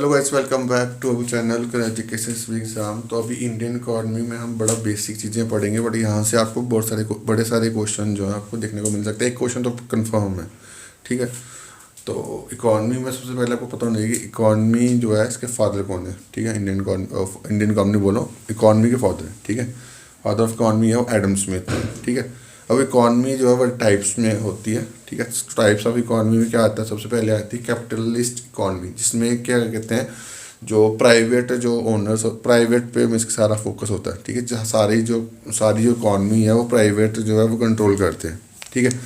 Hello guys, welcome back to our channel education exam. तो अभी Indian economy में हम बड़ा बेसिक चीज़ें पढ़ेंगे, बट यहाँ से आपको बहुत सारे बड़े सारे क्वेश्चन जो है आपको देखने को मिल सकते हैं। एक क्वेश्चन तो कंफर्म है, ठीक है। तो इकॉनमी में सबसे पहले आपको पता होना चाहिए कि इकॉनमी जो है इसके फादर कौन है, ठीक है। इंडियन इकॉनमी बोलो, इकॉनमी के फादर, ठीक है। फादर ऑफ इकॉनमी है वो एडम स्मिथ, ठीक है। अब इकॉनमी जो है वो टाइप्स में होती है, ठीक है। टाइप्स ऑफ इकॉनमी में क्या आता है, सबसे पहले आती है कैपिटलिस्ट इकॉनमी, जिसमें क्या कहते हैं जो प्राइवेट जो ओनर्स प्राइवेट पे में सारा फोकस होता है, ठीक है। जहाँ सारी जो इकॉनमी है वो प्राइवेट जो है वो कंट्रोल करते हैं, ठीक है।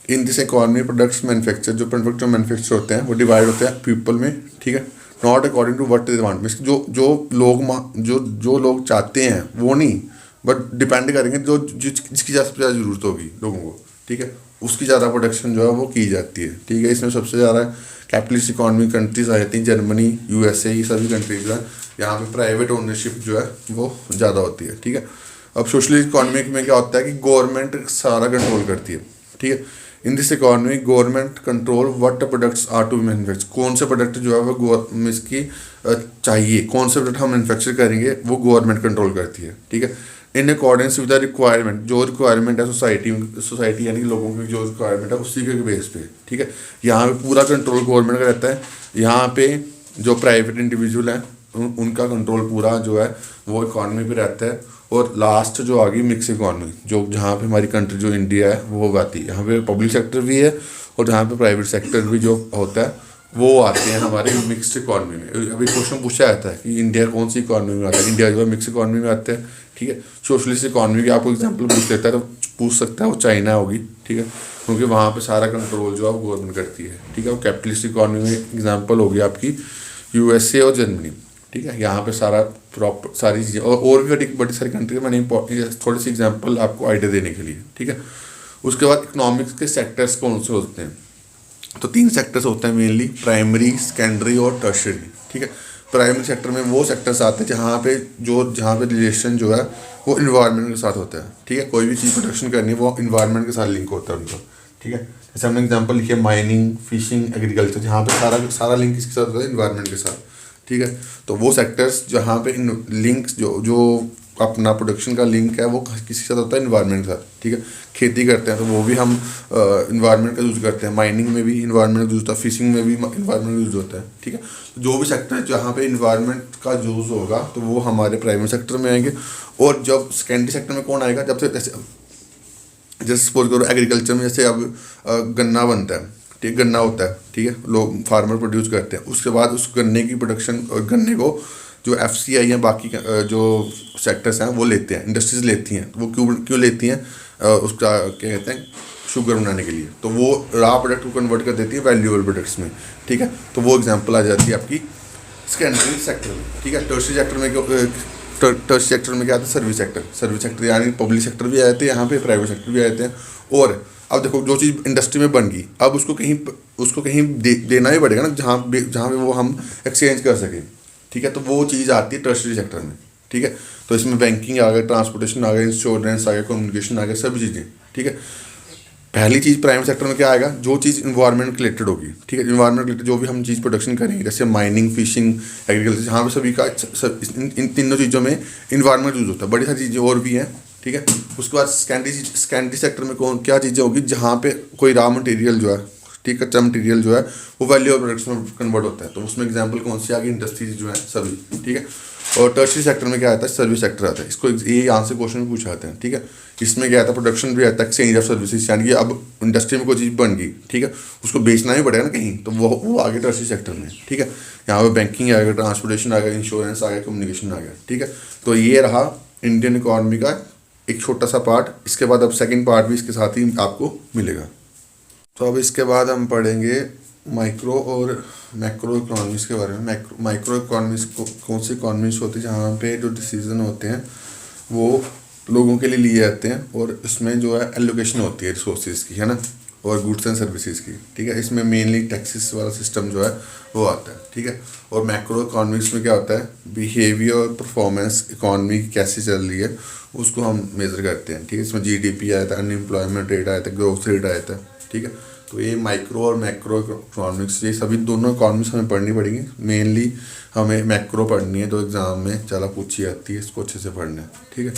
In this economy products manufacture जो मैन्युफैक्चर होते हैं वो डिवाइड होते हैं पीपल में, ठीक है। Not according to what they want, means जो लोग चाहते हैं वो नहीं, बट डिपेंड करेंगे जिसकी सबसे ज़्यादा ज़रूरत होगी लोगों को, ठीक है, उसकी ज़्यादा प्रोडक्शन जो है वो की जाती है, ठीक है। इसमें सबसे ज़्यादा कैपिटलिस्ट इकॉनमी कंट्रीज आ जाती हैं, जर्मनी, यूएसए, ये सभी कंट्रीज हैं। यहाँ पे प्राइवेट ओनरशिप जो है वो ज़्यादा होती है, ठीक है। अब सोशलिस्ट इकॉनमी में क्या होता है कि गवर्नमेंट सारा कंट्रोल करती है, ठीक है। In this economy government control what products are to manufacture, कौन से प्रोडक्ट जो है वो इसकी चाहिए, कौन से प्रोडक्ट हम मैन्युफैक्चर करेंगे वो गवर्नमेंट कंट्रोल करती है, ठीक है। In accordance with the requirement, जो रिक्वायरमेंट है सोसाइटी यानी कि लोगों की जो रिक्वायरमेंट है उसी के बेस पे, ठीक है। यहाँ पे पूरा कंट्रोल गवर्नमेंट का रहता है। यहाँ पे जो प्राइवेट इंडिविजुअल हैं उनका कंट्रोल पूरा जो है वो इकॉनमी पे रहता है। और लास्ट जो आ गई मिक्स इकॉनमी, जो जहाँ पे हमारी कंट्री जो इंडिया है वो आती है। यहाँ पे पब्लिक सेक्टर भी है और जहाँ पे प्राइवेट सेक्टर भी जो होता है वो आते हैं हमारे मिक्स्ड इकॉनमी में। अभी क्वेश्चन पूछा जाता है कि इंडिया कौन सी इकॉनमी में आता है, इंडिया जो है मिक्स इकॉनमी में आते हैं, ठीक है। सोशलिस्ट इकॉनमी की आपको एग्जांपल पूछ लेता है तो पूछ सकता है वो चाइना होगी, ठीक है, क्योंकि वहाँ पे सारा कंट्रोल जो है वो गवर्नमेंट करती है, ठीक है। और कैपिटलिस्ट इकॉनमी में एग्जांपल होगी आपकी यूएसए और जर्मनी, ठीक है। यहाँ पे सारा प्रॉपर सारी चीज़ें और भी बड़ी सारी कंट्री मैंने थोड़ी सी एग्जांपल आपको आइडिया देने के लिए, ठीक है। उसके बाद इकोनॉमिक्स के सेक्टर्स कौन से होते हैं, तो 3 सेक्टर्स होते हैं मेनली, प्राइमरी, सेकेंडरी और टर्शरी, ठीक है। प्राइमरी सेक्टर में वो सेक्टर्स आते हैं जहाँ पे रिलेशन जो है वो इन्वायरमेंट के साथ होता है, ठीक है। कोई भी चीज़ प्रोडक्शन करनी है वो इन्वायरमेंट के साथ लिंक होता है उनका, ठीक है। जैसे हमने एग्जांपल लिखी है माइनिंग, फिशिंग, एग्रीकल्चर, जहाँ पे सारा लिंक किसके साथ होता है, इन्वायरमेंट के साथ, ठीक है। तो वो सेक्टर्स जहाँ पे लिंक्स जो अपना प्रोडक्शन का लिंक है वो किसी के साथ होता है, इन्वायरमेंट के साथ, ठीक है। खेती करते हैं तो वो भी हम इन्वायरमेंट का यूज़ करते हैं, माइनिंग में भी इन्वायरमेंट यूज़ होता है, फिशिंग में भी इन्वायरमेंट यूज़ होता है, ठीक है। जो भी सेक्टर है जहाँ पे इन्वायरमेंट का यूज़ होगा तो वो हमारे प्राइमरी सेक्टर में आएंगे। और जब सेकेंडरी सेक्टर में कौन आएगा, जब से जैसे सपोज करो एग्रीकल्चर में जैसे अब गन्ना बनता है, ठीक, गन्ना होता है, ठीक है, लोग फार्मर प्रोड्यूस करते हैं। उसके बाद उस गन्ने की प्रोडक्शन और गन्ने को जो FCI या बाकी जो सेक्टर्स हैं वो लेते हैं, इंडस्ट्रीज लेती हैं। तो वो क्यों लेती हैं, उसका क्या कहते हैं, शुगर बनाने के लिए। तो वो रॉ प्रोडक्ट को कन्वर्ट कर देती है वैल्यूएबल प्रोडक्ट्स में, ठीक है। तो वो एग्जांपल आ जाती है आपकी सेकेंडरी सेक्टर में, ठीक है। टर्शरी सेक्टर में क्या आता है, सर्विस सेक्टर यानी पब्लिक सेक्टर भी आ जाते हैं, यहाँ पे प्राइवेट सेक्टर भी आ जाते हैं। और अब देखो जो चीज़ इंडस्ट्री में बन गई अब उसको कहीं देना ही पड़ेगा ना, जहाँ पे वो हम एक्सचेंज कर सकें, ठीक है। तो वो चीज़ आती है टर्शरी सेक्टर में, ठीक है। तो इसमें बैंकिंग आ गया, ट्रांसपोर्टेशन आ गया, इंश्योरेंस आ गया, कम्युनिकेशन आ गया, सभी चीज़ें, ठीक है। पहली चीज़ प्राइमरी सेक्टर में क्या आएगा, जो चीज़ इन्वायरमेंट रिलेटेड होगी, ठीक है। इन्वायरमेंट रिलेटेड जो भी हम चीज़ प्रोडक्शन करेंगे, जैसे माइनिंग, फिशिंग, एग्रीकल्चर, जहाँ पे सभी का इन तीनों चीज़ों में इन्वायरमेंट यूज होता है। बड़ी सारी चीज़ें और भी हैं, ठीक है। उसके बाद सेकेंडरी सेक्टर में क्या चीज़ें होगी, जहाँ पे कोई रॉ मटेरियल जो है, ठीक, कच्चा मटेरियल जो है वो वैल्यूएबल प्रोडक्ट्स में कन्वर्ट होता है। तो उसमें एग्जांपल कौन सी आ गई, इंडस्ट्रीज जो है सभी, ठीक है। और टर्शरी सेक्टर में क्या आता है, सर्विस सेक्टर आता है। इसको ये आंसर क्वेश्चन में पूछा जाता है, ठीक है। इसमें क्या आता है, प्रोडक्शन भी आता है, एक्सचेंज ऑफ सर्विसेज, यानी कि अब इंडस्ट्री में कोई चीज़ बन गई, ठीक है, उसको बेचना ही पड़ेगा ना कहीं, तो वो आगे टर्शरी सेक्टर में, ठीक है। यहाँ पे बैंकिंग आ गया, ट्रांसपोर्टेशन आ गया, इंश्योरेंस आ गया, कम्युनिकेशन आ गया, ठीक है। तो ये रहा इंडियन इकॉनमी का एक छोटा सा पार्ट। इसके बाद अब सेकेंड पार्ट भी इसके साथ ही आपको मिलेगा। तो अब इसके बाद हम पढ़ेंगे माइक्रो और मैक्रो इकोनॉमिक्स के बारे में। माइक्रो इकोनॉमिक्स कौन सी इकोनॉमिक्स होती है, जहाँ पे जो डिसीजन होते हैं वो लोगों के लिए लिए जाते हैं, और इसमें जो है एलोकेशन होती है रिसोर्सेज की, है ना, और गुड्स एंड सर्विसेज की, ठीक है। इसमें मेनली टैक्सेस वाला सिस्टम जो है वो आता है, ठीक है। और मैक्रो इकोनॉमिक्स में क्या होता है, बिहेवियर और परफॉर्मेंस इकोनॉमी कैसे चल रही है उसको हम मेजर करते हैं, ठीक है। इसमें GDP आया था, अनएम्प्लॉयमेंट रेट आया था, ग्रोथ रेट आया था, ठीक है। तो ये माइक्रो और मैक्रो इकोनॉमिक्स, ये सभी दोनों इकोनॉमिक्स हमें पढ़नी पड़ेगी। मेनली हमें मैक्रो पढ़नी है, जो एग्ज़ाम में ज़्यादा पूछी जाती है, इसको अच्छे से पढ़ना है, ठीक है।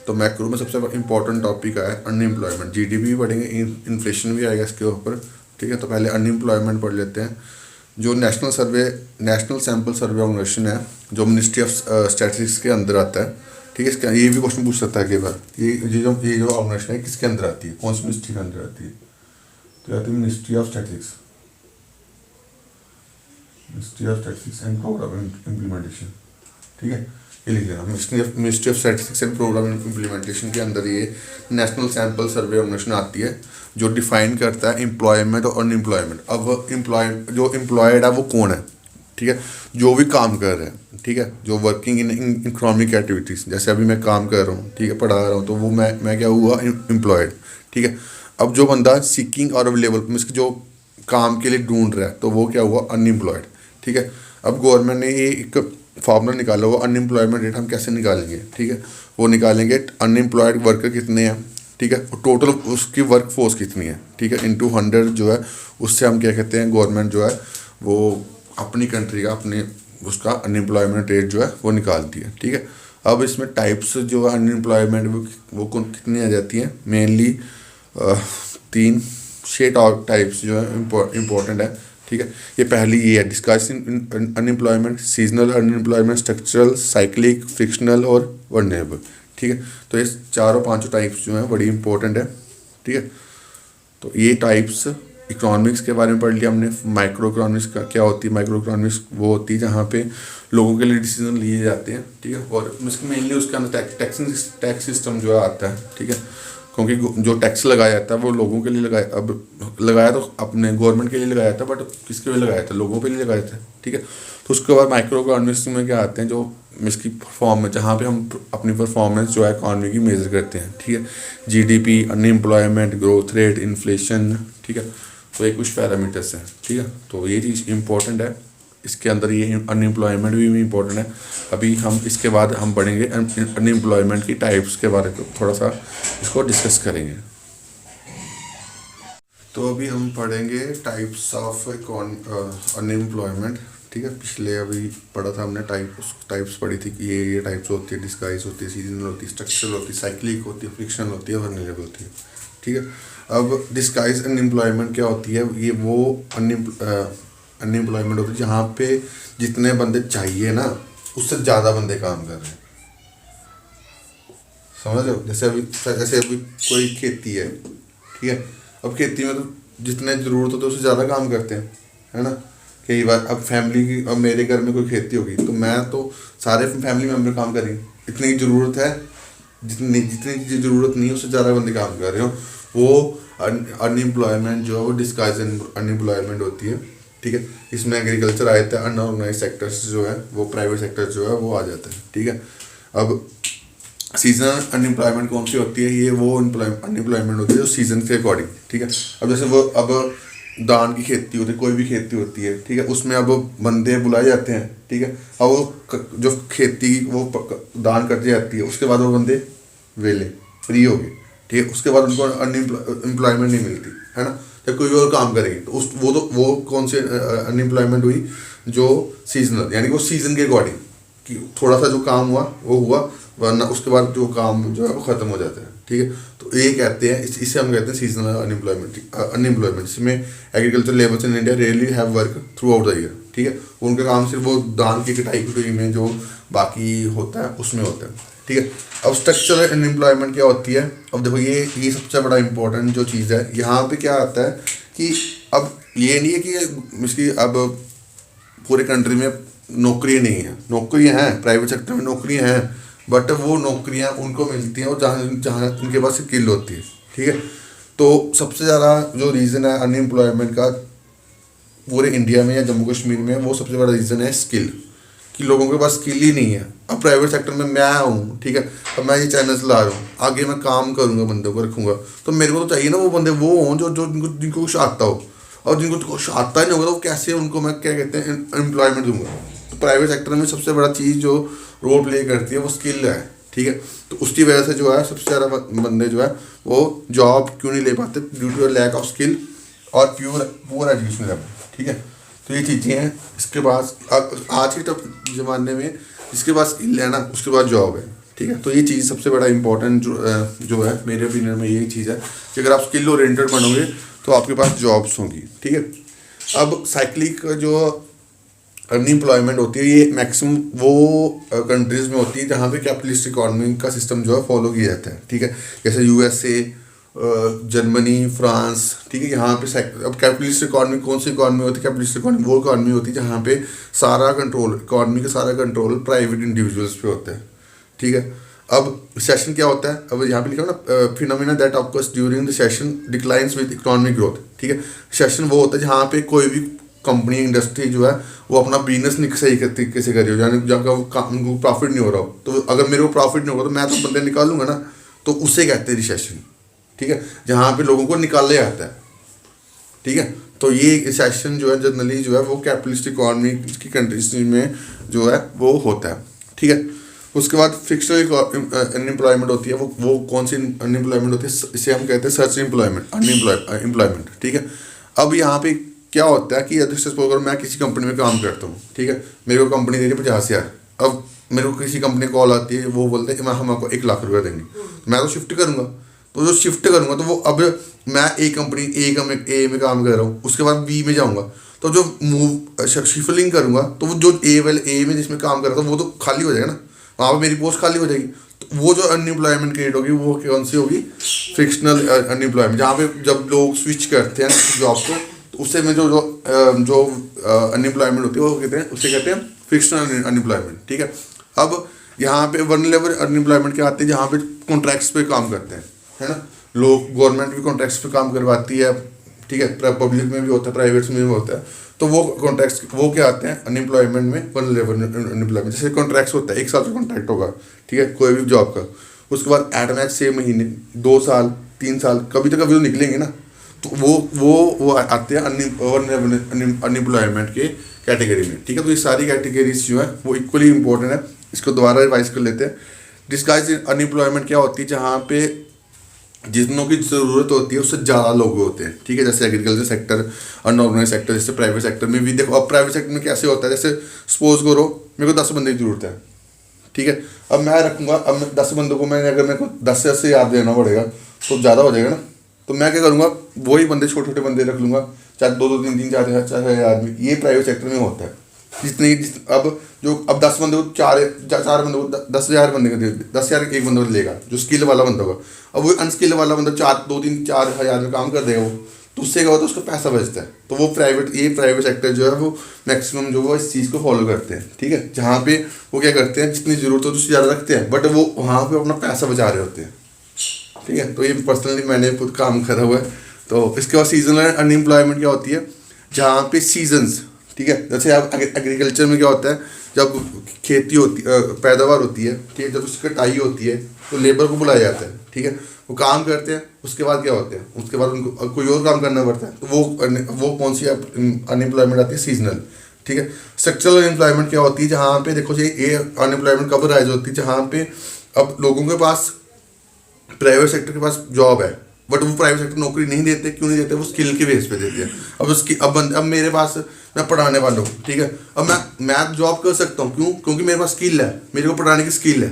तो मैक्रो में सबसे इंपॉर्टेंट टॉपिक है अनएम्प्लॉयमेंट। जीडीपी भी पढ़ेंगे, इन्फ्लेशन भी आएगा इसके ऊपर, ठीक है। तो पहले अनएम्प्लॉयमेंट पढ़ लेते हैं। जो नेशनल सैम्पल सर्वे ऑर्गेनाइजेशन है, जो मिनिस्ट्री ऑफ स्टैटिस्टिक्स के अंदर आता है, ठीक है। इसका ये भी क्वेश्चन पूछ सकता है कई बार, ये जो ऑर्गेनाइजेशन है किसके अंदर आती है, कौन सी मिनिस्ट्री के अंदर आती है। तो आती है ministry of statistics and programme implementation, ठीक है। ये लिख लेना, ministry of statistics and programme implementation के अंदर ये नेशनल सैम्पल सर्वे ऑर्गेनाइजेशन आती है, जो डिफाइन करता है एम्प्लॉयमेंट और अनएम्प्लॉयमेंट। अब जो एम्प्लॉयड है वो कौन है, ठीक है, जो भी काम कर रहे हैं, ठीक है, जो वर्किंग इन इकोनॉमिक एक्टिविटीज़, जैसे अभी मैं काम कर रहा हूँ, ठीक है, पढ़ा रहा हूँ, तो वो मैं क्या हुआ, एम्प्लॉयड, ठीक है। अब जो बंदा सीकिंग और अवेलेबल मीन्स जो काम के लिए ढूंढ रहा है, तो वो क्या हुआ, अनएम्प्लॉयड, ठीक है। अब गवर्नमेंट ने ये एक फार्मूला निकाला हुआ, अनएम्प्लॉयमेंट रेट हम कैसे निकालेंगे, ठीक है। वो निकालेंगे अनएम्प्लॉयड वर्कर कितने हैं, ठीक है, और टोटल उसकी वर्क फोर्स कितनी है, ठीक है, इंटू 100 जो है, उससे हम क्या कहते हैं, गवर्नमेंट जो है वो अपनी कंट्री का अपने उसका अनएम्प्लॉयमेंट रेट जो है वो निकालती है, ठीक है। अब इसमें टाइप्स जो है अनएम्प्लॉयमेंट वो कितनी आ जाती हैं, मेनली 3-6 टाइप्स जो है इम्पोर्टेंट है, ठीक है। ये पहली ये है discussing unemployment, seasonal unemployment, structural, cyclic, frictional और वल्नरेबल, ठीक है। तो ये 4-5 टाइप्स जो हैं बड़ी इंपॉर्टेंट है, ठीक है। तो ये टाइप्स इकोनॉमिक्स के बारे में पढ़ लिया हमने। माइक्रो इकोनॉमिक्स का क्या होती है, माइक्रो इकोनॉमिक्स वो होती है जहाँ पे लोगों के लिए डिसीजन लिए जाते हैं, ठीक है, और मेनली उसके अंदर टैक्स सिस्टम जो है आता है, ठीक है, क्योंकि जो टैक्स लगाया जाता है वो लोगों के लिए लगाया तो अपने गवर्नमेंट के लिए लगाया था, बट किसके लिए लगाया था, लोगों के लिए लगाया था, ठीक है। तो उसके बाद माइक्रो इकोनॉमिक्स में क्या आते हैं, जो इसकी परफॉर्मेंस, जहाँ पे हम अपनी परफॉर्मेंस जो है इकॉनमी की मेजर करते हैं, ठीक है, GDP, unemployment, growth rate, inflation, ठीक है। तो ये कुछ पैरामीटर्स हैं, ठीक है। तो ये चीज़ इंपॉर्टेंट है, इसके अंदर ये अनएम्प्लॉयमेंट भी इम्पोर्टेंट है। अभी हम इसके बाद हम पढ़ेंगे अनएम्प्लॉयमेंट की टाइप्स के बारे में, थोड़ा सा इसको डिस्कस करेंगे। तो अभी हम पढ़ेंगे टाइप्स ऑफ अनएम्प्लॉयमेंट, ठीक है। पिछले अभी पढ़ा था हमने टाइप्स पढ़ी थी कि ये टाइप्स होती है, डिस्गाइज होती है, सीजनल होती है, स्ट्रक्चरल होती है, साइक्लिक होती है, फ्रिक्शनल होती है, वल्नरेबल होती है, ठीक है। अब डिस्गाइज अनएम्प्लॉयमेंट क्या होती है, ये वो अनएम्प्लॉयमेंट होती है जहाँ पे जितने बंदे चाहिए ना उससे ज़्यादा बंदे काम कर रहे हैं, समझ रहे हो। जैसे अभी कोई खेती है, ठीक है, अब खेती में तो जितने ज़रूरत होती है उससे ज़्यादा काम करते हैं, है ना। कई बार अब फैमिली की, अब मेरे घर में कोई खेती होगी तो मैं तो सारे फैमिली मेम्बर काम करेंगे, इतनी ज़रूरत है, जितनी ज़रूरत नहीं है उससे ज़्यादा बंदे काम कर रहे हो, वो अनएम्प्लॉयमेंट जो है वो डिस्गाइज अनएम्प्लॉयमेंट होती है, ठीक है। इसमें एग्रीकल्चर आ जाता है, अनऑर्गेनाइज सेक्टर्स जो है वो, प्राइवेट सेक्टर जो है वो आ जाता है, ठीक है। अब सीजनल अनएम्प्लॉयमेंट कौन सी होती है, ये वो अनएम्प्लॉयमेंट होती है जो सीजन के अकॉर्डिंग, ठीक है। अब जैसे वो अब धान की खेती होती है, कोई भी खेती होती है, ठीक है, उसमें अब बंदे बुलाए जाते हैं, ठीक है। अब वो जो खेती वो धान कट जाती है उसके बाद वो बंदे वेले फ्री हो गए, ठीक है, उसके बाद उनको अनएम्प्लॉयमेंट नहीं मिलती, है ना, जब कोई और काम करेंगे तो वो कौन सी अनएम्प्लॉयमेंट हुई, जो सीजनल, यानी वो सीजन के अकॉर्डिंग कि थोड़ा सा जो काम हुआ वो हुआ, वरना उसके बाद जो काम जो है वो ख़त्म हो जाता है, ठीक है। तो ये कहते हैं, इसे हम कहते हैं सीजनल अनएम्प्लॉयमेंट। इसमें agriculture labours in India really have work through out the year, ठीक है, उनका काम सिर्फ वो धान की कटाई में जो बाकी होता है उसमें होता है, ठीक है। अब स्ट्रक्चरल अनएम्प्लॉयमेंट क्या होती है, अब देखो ये सबसे बड़ा इंपॉर्टेंट जो चीज़ है, यहाँ पे क्या आता है कि अब ये नहीं है कि इसकी अब पूरे कंट्री में नौकरियाँ नहीं हैं, नौकरियाँ हैं, प्राइवेट सेक्टर में नौकरियाँ हैं, बट वो नौकरियाँ उनको मिलती हैं और जहाँ उनके पास स्किल होती है, ठीक है। तो सबसे ज़्यादा जो रीज़न है अनएम्प्लॉयमेंट का पूरे इंडिया में या जम्मू कश्मीर में, वो सबसे बड़ा रीज़न है स्किल, कि लोगों के पास स्किल ही नहीं है। अब प्राइवेट सेक्टर में मैं हूँ, ठीक है, अब मैं ये चैनल चला रहा हूँ, आगे मैं काम करूँगा, बंदों को रखूँगा, तो मेरे को तो चाहिए ना वो बंदे वो हों जो जिनको कुछ आता हो, और जिनको कुछ आता ही नहीं होगा तो कैसे उनको मैं क्या कहते हैं एम्प्लॉयमेंट दूंगा। तो प्राइवेट सेक्टर में सबसे बड़ा चीज़ जो रोल प्ले करती है वो स्किल है, ठीक है। तो उसकी वजह से जो है सबसे ज़्यादा बंदे जो है वो जॉब क्यों नहीं ले पाते, due to lack of skill और पुअर एजुकेशन लेवल, ठीक है। तो ये चीज़ें हैं। इसके बाद आज के ज़माने में जिसके पास स्किल है ना उसके बाद जॉब है, ठीक है। तो ये चीज़ सबसे बड़ा इंपॉर्टेंट जो है मेरे ओपिनियन में यही चीज़ है कि अगर आप स्किल ओरिएंटेड बनोगे तो आपके पास जॉब्स होंगी, ठीक है। अब साइक्लिक जो अनएम्प्लॉयमेंट होती है ये मैक्सिमम वो कंट्रीज़ में होती है जहाँ पे कैपिटलिस्ट इकोनॉमी का सिस्टम जो है फॉलो किया जाता है, ठीक है। जैसे यूएसए, जर्मनी, फ्रांस, ठीक है। यहाँ पे अब कैपिटलिस्ट इकोनॉमी कौन सी इकोनॉमी होती है? कैपिटलिस्ट इकोनॉमी वो इकोनॉमी होती है जहाँ पे सारा कंट्रोल, इकोनॉमी का सारा कंट्रोल प्राइवेट इंडिविजुअल्स पे होता है, ठीक है। अब सेशन क्या होता है? अब यहाँ पे लिखा है ना, phenomena that occurs during the session declines with economic growth, ठीक है। सेशन वो होता है जहाँ पे कोई भी कंपनी, इंडस्ट्री जो है वो अपना बिजनेस नहीं सही तरीके से करी हो, यानी जहाँ उनको प्रॉफिट नहीं हो रहा हो। तो अगर मेरे को प्रॉफिट नहीं होगा तो मैं तो बंदे निकालूंगा ना, तो उसे कहते हैं रिसेशन, ठीक है। जहाँ पे लोगों को निकाला जाता है, ठीक है। तो ये रिसेशन जो है जनरली जो है वो कैपिटलिस्ट इकोनॉमी की कंट्रीज में जो है वो होता है, ठीक है। उसके बाद फिक्स्ड अनएम्प्लॉयमेंट होती है। वो कौन सी अनएम्प्लॉयमेंट होती है? इसे हम कहते हैं सर्च एम्प्लॉयमेंट, अनएम्प्लॉयमेंट, ठीक है। अब यहाँ पे क्या होता है कि अगर सपोज अगर मैं किसी कंपनी में काम करता हूँ, ठीक है। मेरे को कंपनी दे रही है 50,000। अब मेरे को किसी कंपनी कॉल आती है, वो बोलते हैं कि मैं हम आपको 1 लाख रुपये देंगे, तो मैं तो शिफ्ट करूँगा। तो जो शिफ्ट करूँगा तो वो अब मैं ए में काम कर रहा हूँ, उसके बाद बी में जाऊँगा, तो जो मूव शिफ्टिंग करूँगा तो वो जो ए में जिसमें काम कर रहा था वो तो खाली हो जाएगा ना, वहाँ पर मेरी पोस्ट खाली हो जाएगी। तो वो जो अनएम्प्लॉयमेंट क्रिएट होगी वो कौन सी होगी? फिक्शनल अनएम्प्लॉयमेंट, जहाँ पे जब लोग स्विच करते हैं जॉब को तो उससे में जो अनएम्प्लॉयमेंट होती है वो उसे कहते हैं फिक्शनल अनएम्प्लॉयमेंट, ठीक है। अब यहाँ पे वल्नरेबल अनएम्प्लॉयमेंट क्या आती है? जहाँ पे कॉन्ट्रैक्ट्स पे काम करते हैं, है ना। लोग, गवर्नमेंट भी कॉन्ट्रैक्ट्स पे काम करवाती है, ठीक है। पब्लिक में भी होता है, प्राइवेट में भी होता है। तो वो कॉन्ट्रैक्ट्स वो क्या आते हैं अनएम्प्लॉयमेंट में? Vulnerable unemployment. जैसे कॉन्ट्रैक्ट्स होता है 1 साल का कॉन्ट्रैक्ट होगा, ठीक है, कोई भी जॉब का। उसके बाद एट मैक्स 6 महीने, 2 साल, 3 साल, कभी तो कभी तो निकलेंगे ना। तो वो आते हैं अनएम्प्लॉयमेंट के कैटेगरी में, ठीक है। तो ये सारी कैटेगरीज जो है वो इक्वली इंपॉर्टेंट है। इसको दोबारा रिवाइज कर लेते हैं। डिस्गाइज अनएम्प्लॉयमेंट क्या होती है? जहाँ पे जितनों की ज़रूरत होती है उससे ज़्यादा लोग होते हैं, ठीक है। जैसे एग्रीकल्चर सेक्टर, अनऑर्गेनाइज सेक्टर, जैसे प्राइवेट सेक्टर में भी देखो। अब प्राइवेट सेक्टर में कैसे होता है? जैसे सपोज करो मेरे को 10 बंदे की ज़रूरत है, ठीक है। अब मैं रखूँगा, अब मैं 10 बंदों को मैंने अगर मेरे को 10 से 80 याद देना पड़ेगा तो ज़्यादा हो जाएगा ना। तो मैं क्या करूँगा, वही बंदे छोटे छोटे बंदे रख लूँगा, चाहे 2 3 3 4 आदमी। ये प्राइवेट सेक्टर में होता है। अब 10 बंदे को 4 बंदे को 10,000 बंदे को दे, 10,000 एक बंदा लेगा जो स्किल वाला बंदा होगा। अब वो अनस्किल वाला बंदा 2 3 4 हज़ार में काम कर देगा वो, तो उससे क्या होता है? उसका पैसा बचता है। तो वो प्राइवेट सेक्टर जो है वो मैक्सिमम जो वो इस चीज़ को फॉलो करते हैं, ठीक है। जहाँ पे वो क्या करते हैं, जितनी ज़रूरत हो उससे ज़्यादा रखते हैं, बट वो वहाँ पे अपना पैसा बचा रहे होते हैं, ठीक है। तो ये पर्सनली मैंने खुद काम करा हुआ है। तो इसके बाद सीजनल अनएम्प्लॉयमेंट क्या होती है? जहाँ पे सीजन्स, ठीक है। जैसे आप एग्रीकल्चर में क्या होता है, जब खेती होती पैदावार होती है, ठीक है, जब उसकी कटाई होती है तो लेबर को बुलाया जाता है, ठीक है। वो काम करते हैं, उसके बाद क्या होते हैं, उसके बाद उनको कोई और काम करना पड़ता है। तो वो कौन सी अनएम्प्लॉयमेंट आती है? सीजनल, ठीक है। स्ट्रक्चरल अनएम्प्लॉयमेंट क्या होती है? जहाँ पे देखो ये अनएम्प्लॉयमेंट कब राइज होती है? जहाँ पे अब लोगों के पास, प्राइवेट सेक्टर के पास जॉब है, बट वो प्राइवेट सेक्टर नौकरी नहीं देते। क्यों नहीं देते? वो स्किल के बेस पे देते हैं। अब मेरे पास, मैं पढ़ाने वाला हूँ, ठीक है। अब मैं जॉब कर सकता हूँ, क्यों? क्योंकि मेरे पास स्किल है, मेरे को पढ़ाने की स्किल है।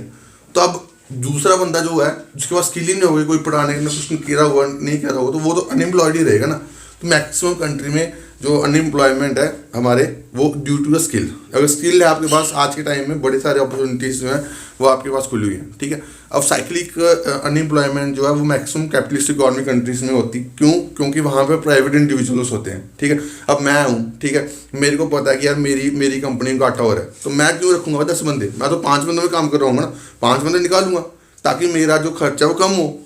तो अब दूसरा बंदा जो है जिसके पास स्किल ही नहीं होगी, कोई पढ़ाने में कुछ किया हुआ नहीं किया होगा, तो वो तो अनएम्प्लॉयड ही रहेगा ना। तो मैक्सिमम कंट्री में जो अनएम्प्लॉयमेंट है हमारे, वो ड्यू टू द स्किल। अगर स्किल है आपके पास, आज के टाइम में बड़े सारे अपॉर्चुनिटीज़ जो हैं वो आपके पास खुली हुई हैं, ठीक है। अब साइक्लिक अनएम्प्लॉयमेंट जो है वो मैक्सिमम कैपिटलिस्ट इकोनॉमिक कंट्रीज़ में होती। क्यों? क्योंकि वहाँ पे प्राइवेट इंडिविजुअल्स होते हैं, ठीक है। अब मैं हूँ, ठीक है, मेरे को पता है कि यार मेरी कंपनी का घाटा हो रहा है, तो मैं क्यों रखूँगा 10 बंदे? मैं तो 5 बंदों में काम कर रहा हूँ ना, 5 बंदे निकालूंगा ताकि मेरा जो खर्चा वो कम हो,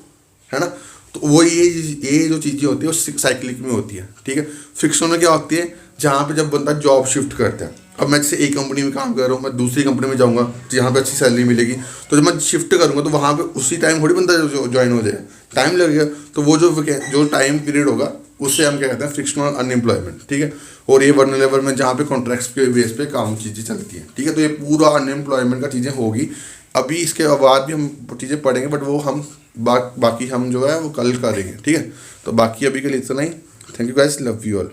है ना। तो वो ये जो चीज़ें होती है वो साइक्लिक में होती है, ठीक है। फिक्शन में क्या होती है? जहाँ पे जब बंदा जॉब शिफ्ट करता है। अब मैं जैसे एक कंपनी में काम कर रहा हूँ, मैं दूसरी कंपनी में जाऊँगा जहाँ पे अच्छी सैलरी मिलेगी, तो जब मैं शिफ्ट करूँगा तो वहाँ पे उसी टाइम थोड़ी बंदा ज्वाइन हो जाएगा, टाइम लगेगा। तो वो जो टाइम पीरियड होगा उससे हम क्या कहते हैं? फ्रिक्शनल अनएम्प्लॉयमेंट, ठीक है। और ये वल्नरेबल में जहाँ पे कॉन्ट्रैक्ट्स के बेस पे काम चीज़ें चलती हैं, ठीक है। तो ये पूरा अनएम्प्लॉयमेंट का चीज़ें होगी। अभी इसके बाद भी हम चीज़ें पढ़ेंगे, बट वो हम बाकी हम जो है वो कल करेंगे, ठीक है। तो बाकी अभी के लिए इतना ही। Thank you guys, love you all.